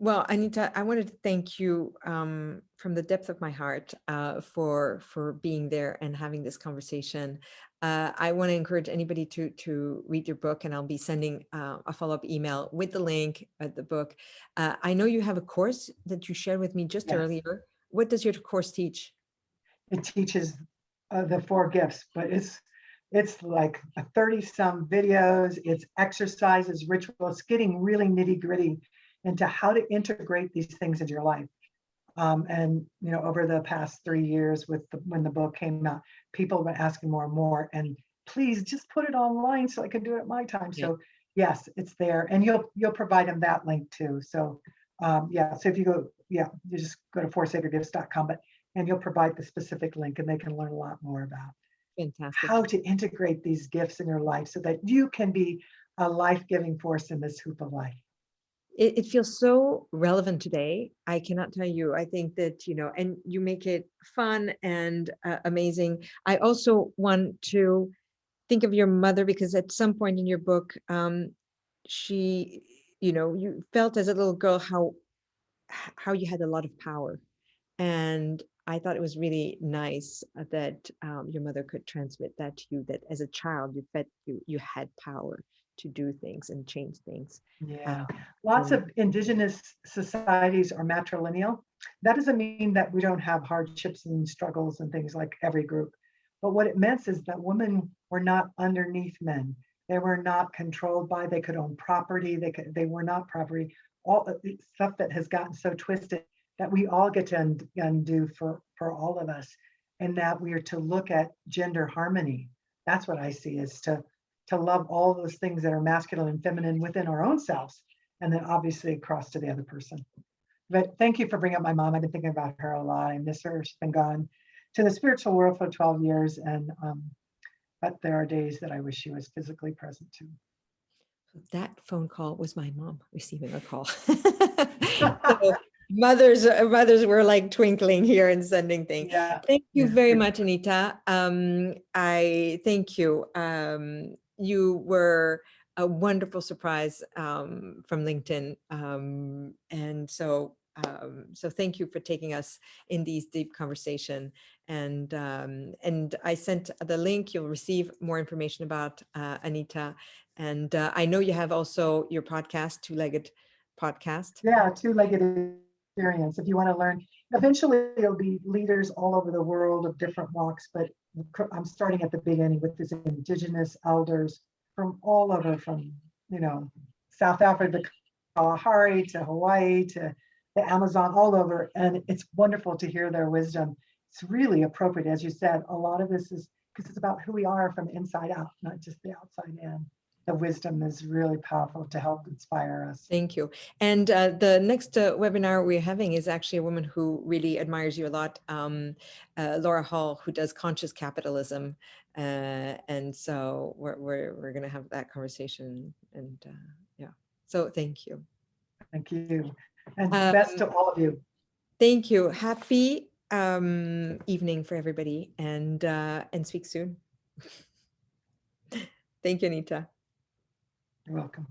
well, Anita, I wanted to thank you from the depth of my heart for being there and having this conversation. I want to encourage anybody to read your book, and I'll be sending a follow-up email with the link at the book. I know you have a course that you shared with me just earlier. What does your course teach? It teaches the 4 gifts, but it's like 30-some videos, it's exercises, rituals, getting really nitty-gritty into how to integrate these things into your life. And over the past 3 years when the book came out, people have been asking more and more, and please just put it online so I can do it at my time. Yeah. So yes, it's there, and you'll provide them that link too. So so if you go, you just go to foursacredgifts.com, and you'll provide the specific link, and they can learn a lot more about Fantastic. How to integrate these gifts in your life so that you can be a life-giving force in this hoop of life. It feels so relevant today. I cannot tell you. I think that, and you make it fun and amazing. I also want to think of your mother, because at some point in your book, she, you felt as a little girl how you had a lot of power. And I thought it was really nice that your mother could transmit that to you, that as a child, you had power to do things and change things. Yeah, lots of Indigenous societies are matrilineal. That doesn't mean that we don't have hardships and struggles and things like every group, But what it meant is that women were not underneath men. They were not controlled by, they could own property, they were not property. All stuff that has gotten so twisted that we all get to undo for all of us. And that we are to look at gender harmony. That's what I see, is to love all those things that are masculine and feminine within our own selves, and then obviously across to the other person. But thank you for bringing up my mom. I've been thinking about her a lot. I miss her. She's been gone to the spiritual world for 12 years. And but there are days that I wish she was physically present too. That phone call was my mom receiving a call. So mothers were like twinkling here and sending things. Yeah. Thank you Yeah. very much, Anita. I thank you. You were a wonderful surprise from LinkedIn. And so thank you for taking us in these deep conversation. And I sent the link. You'll receive more information about Anita. And I know you have also your podcast, Two-Legged Podcast. Yeah, two-legged experience. If you want to learn, eventually there'll be leaders all over the world of different walks, but I'm starting at the beginning with this indigenous elders from all over, from, South Africa to Kalahari to Hawaii to the Amazon, all over. And it's wonderful to hear their wisdom. It's really appropriate. As you said, a lot of this is because it's about who we are from the inside out, not just the outside in. The wisdom is really powerful to help inspire us. Thank you. And the next webinar we're having is actually a woman who really admires you a lot, Laura Hall, who does conscious capitalism. And so we're going to have that conversation. And yeah, so thank you. Thank you. And best to all of you. Thank you. Happy evening for everybody, and speak soon. Thank you, Anita. You're welcome.